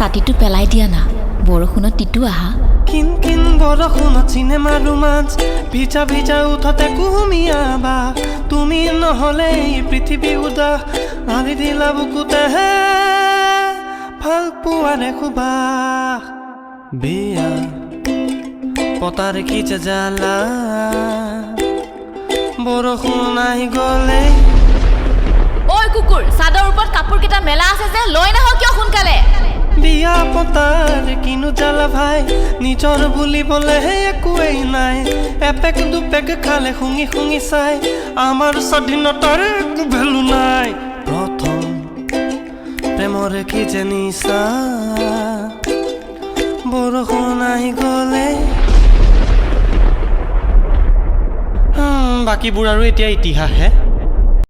ছাতিটো পেলাই দিয়া না বৰষুণত তিতো আহা কিন কিন বৰষুণত চিনেমা ৰোমাঞ্চ ভিজা ভিজা উঠতে কুহুমিয়াবা তুমি নহ'লে এই পৃথিৱী উদাস আলি দিলা বুকুতে হে ভাল পোৱাৰে সুবাস বিয়া পতাৰ কি যে জ্বালা বৰষুণ আহি গ'লে ঐ কুকুৰ চাদৰ ওপৰত কাপোৰ কেইটা মেলা আছে যে লৈ নাহ কিয় সোনকালে বিয়া পতাৰ কিনো জ্বালা ভাই নিজৰ বুলিবলে একোৱেই নাই এপেক দুপেক খালে শুঙি শুঙি চাই আমাৰ স্বাধীনতাৰ একো ভেলু নাই প্ৰথম প্ৰেমৰে কি যে নিচা বৰষুণ আহি গ'লে বাকীবোৰ আৰু এতিয়া ইতিহাসহে